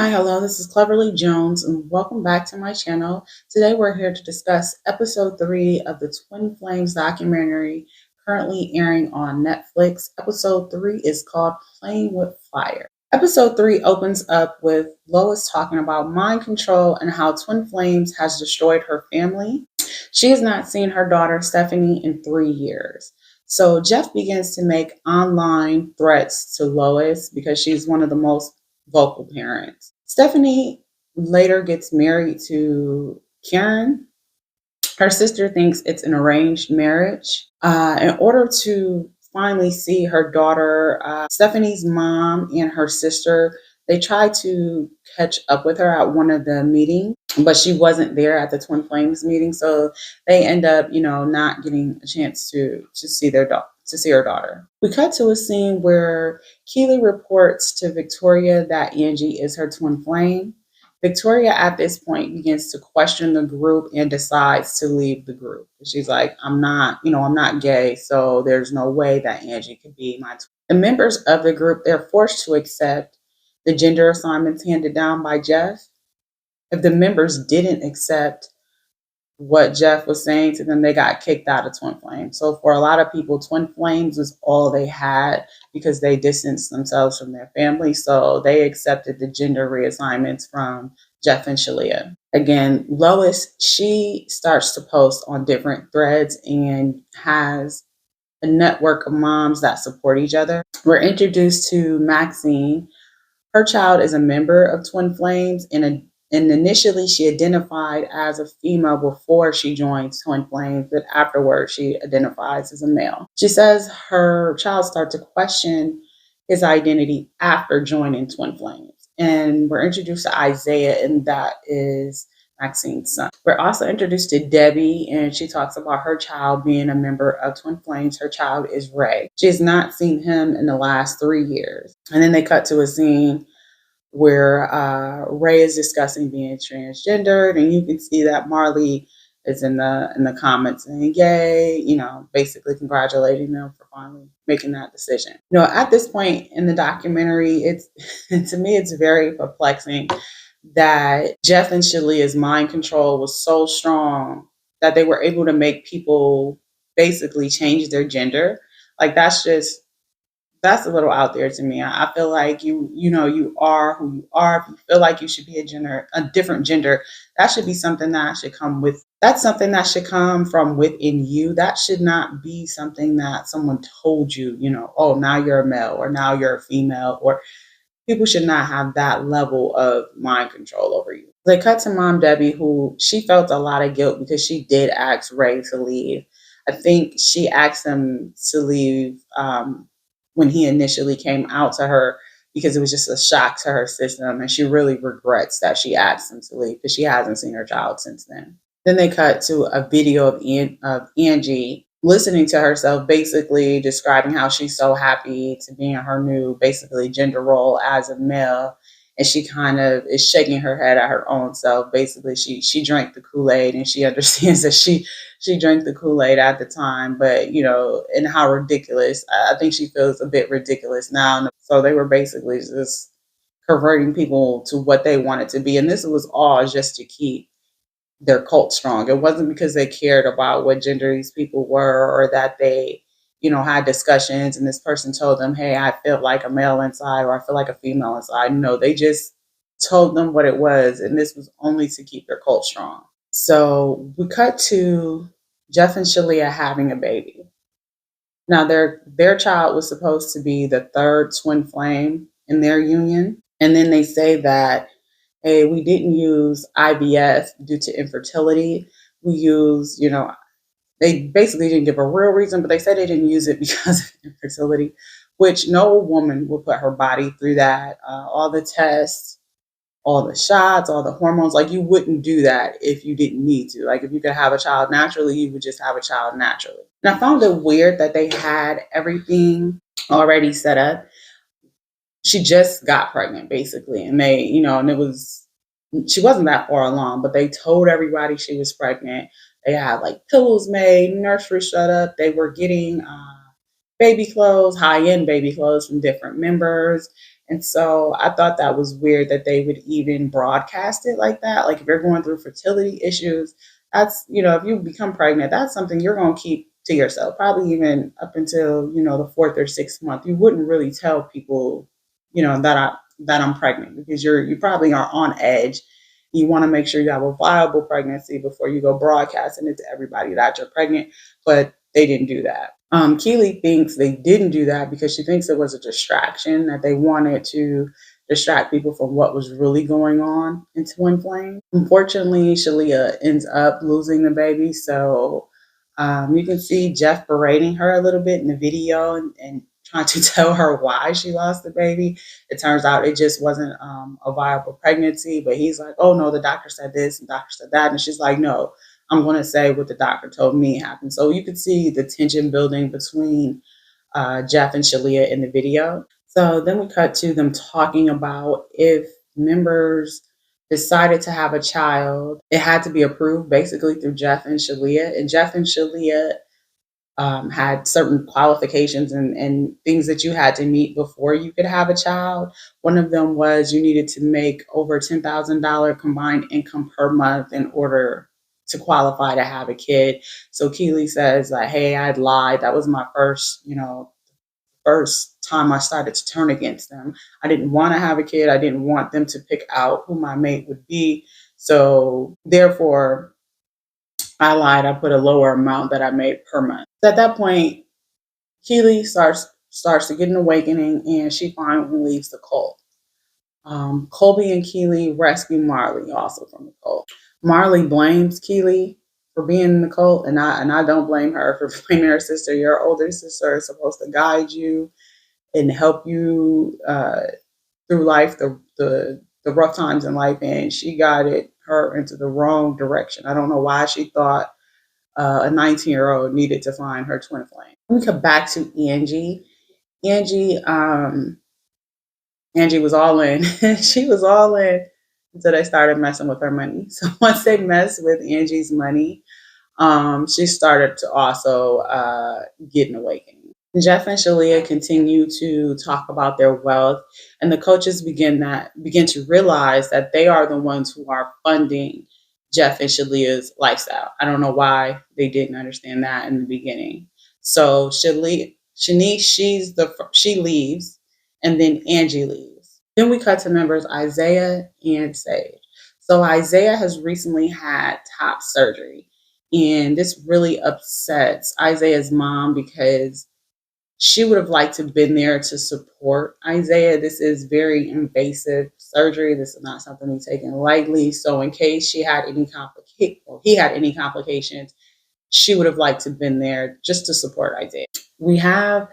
Hi, hello, this is Cleverly Jones, and welcome back to my channel. Today we're here to discuss episode 3 of the Twin Flames documentary currently airing on Netflix. Episode 3 is called Playing with Fire. Episode 3 opens up with Lois talking about mind control and how Twin Flames has destroyed her family. She has not seen her daughter Stephanie in 3 years. So Jeff begins to make online threats to Lois because she's one of the most vocal parents. Stephanie later gets married to Karen. Her sister thinks it's an arranged marriage. In order to finally see her daughter, Stephanie's mom and her sister, they tried to catch up with her at one of the meetings, but she wasn't there at the Twin Flames meeting, so they end up, not getting a chance to see their daughter. To see her daughter. We cut to a scene where Keely reports to Victoria that Angie is her twin flame. Victoria at this point begins to question the group and decides to leave the group. She's like, I'm not gay, so there's no way that Angie could be my twin. The members of the group, they're forced to accept the gender assignments handed down by Jeff. If the members didn't accept what Jeff was saying to them, they got kicked out of Twin Flames. So for a lot of people, Twin Flames was all they had because they distanced themselves from their family. So they accepted the gender reassignments from Jeff and Shalia. Again, Lois, she starts to post on different threads and has a network of moms that support each other. We're introduced to Maxine. Her child is a member of Twin Flames, and initially she identified as a female before she joined Twin Flames, but afterwards she identifies as a male. She says her child starts to question his identity after joining Twin Flames. And we're introduced to Isaiah, and that is Maxine's son. We're also introduced to Debbie, and she talks about her child being a member of Twin Flames. Her child is Ray. She has not seen him in the last 3 years. And then they cut to a scene where Ray is discussing being transgendered, and you can see that Marley is in the comments saying yay, basically congratulating them for finally making that decision. At this point in the documentary, it's to me it's very perplexing that Jeff and Shalia's mind control was so strong that they were able to make people basically change their gender. Like that's a little out there to me. I feel like you are who you are. If you feel like you should be a different gender, that should be something that should come with. That's something that should come from within you. That should not be something that someone told you. Oh, now you're a male or now you're a female, or people should not have that level of mind control over you. They cut to Mom Debbie, who she felt a lot of guilt because she did ask Ray to leave. I think she asked him to leave when he initially came out to her because it was just a shock to her system. And she really regrets that she asked him to leave because she hasn't seen her child since then. Then they cut to a video of Angie listening to herself, basically describing how she's so happy to be in her new, basically, gender role as a male. And she kind of is shaking her head at her own self. Basically, she drank the Kool-Aid, and she understands that she drank the Kool-Aid at the time, but and how ridiculous. I think she feels a bit ridiculous now. So they were basically just converting people to what they wanted to be. And this was all just to keep their cult strong. It wasn't because they cared about what gender these people were or that they, had discussions and this person told them, hey, I feel like a male inside or I feel like a female inside. No, they just told them what it was. And this was only to keep their cult strong. So we cut to Jeff and Shalia having a baby. Now their child was supposed to be the third twin flame in their union. And then they say that, hey, we didn't use IVF due to infertility. We used, they basically didn't give a real reason, but they said they didn't use it because of infertility, which no woman would put her body through that. All the tests, all the shots, all the hormones, like you wouldn't do that if you didn't need to. Like if you could have a child naturally, you would just have a child naturally. And I found it weird that they had everything already set up. She just got pregnant basically. And they, and she wasn't that far along, but they told everybody she was pregnant. They had like pillows made, nursery set up. They were getting baby clothes, high-end baby clothes from different members. And so I thought that was weird that they would even broadcast it like that. Like if you're going through fertility issues, that's, if you become pregnant, that's something you're going to keep to yourself, probably even up until, the fourth or sixth month. You wouldn't really tell people, that I'm pregnant, because you probably are on edge. You want to make sure you have a viable pregnancy before you go broadcasting it to everybody that you're pregnant. But they didn't do that. Keely thinks they didn't do that because she thinks it was a distraction, that they wanted to distract people from what was really going on in Twin Flame. Unfortunately, Shalia ends up losing the baby. So you can see Jeff berating her a little bit in the video, and trying to tell her why she lost the baby. It turns out it just wasn't a viable pregnancy. But he's like, oh no, the doctor said this and the doctor said that. And she's like, no, I'm going to say what the doctor told me happened. So you could see the tension building between Jeff and Shalia in the video. So then we cut to them talking about if members decided to have a child, it had to be approved basically through Jeff and Shalia. And Jeff and Shalia had certain qualifications and things that you had to meet before you could have a child. One of them was you needed to make over $10,000 combined income per month in order to qualify to have a kid. So Keely says like, hey, I'd lied. That was my first time I started to turn against them. I didn't want to have a kid. I didn't want them to pick out who my mate would be. So therefore, I lied. I put a lower amount that I made per month. So at that point, Keely starts to get an awakening, and she finally leaves the cult. Colby and Keely rescue Marley also from the cult. Marley blames Keely for being in the cult, and I don't blame her for blaming her sister. Your older sister is supposed to guide you and help you through life, the rough times in life, and she guided her into the wrong direction. I don't know why she thought a 19-year-old needed to find her twin flame. Let me come back to Angie. Angie, Angie was all in. She was all in until they started messing with her money. So once they messed with Angie's money, she started to also get an awakening. Jeff and Shalia continue to talk about their wealth, and the coaches begin to realize that they are the ones who are funding Jeff and Shalia's lifestyle. I don't know why they didn't understand that in the beginning. So Shanice, she leaves, and then Angie leaves. Then we cut to members Isaiah and Sage. So Isaiah has recently had top surgery, and this really upsets Isaiah's mom because she would have liked to have been there to support Isaiah. This is very invasive surgery. This is not something he's taken lightly. So in case he had any complications, she would have liked to have been there just to support Isaiah. We have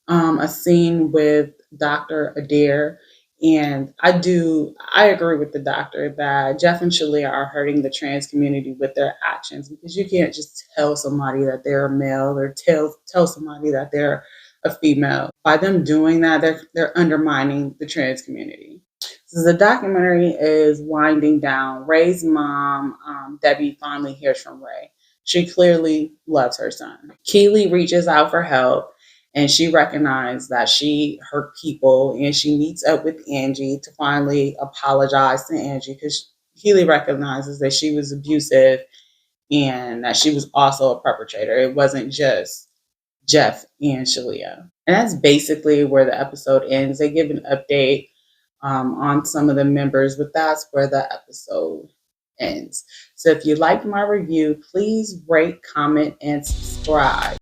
a scene with Dr. Adair, and I agree with the doctor that Jeff and Shalia are hurting the trans community with their actions, because you can't just tell somebody that they're a male or tell somebody that they're a female. By them doing that, they're undermining the trans community. So the documentary is winding down. Ray's mom, Debbie, finally hears from Ray. She clearly loves her son. Keely reaches out for help, and she recognized that she hurt people, and she meets up with Angie to finally apologize to Angie, because Keely recognizes that she was abusive and that she was also a perpetrator. It wasn't just Jeff and Shalia. And that's basically where the episode ends. They give an update on some of the members, but that's where the episode ends. So if you liked my review, please rate, comment, and subscribe.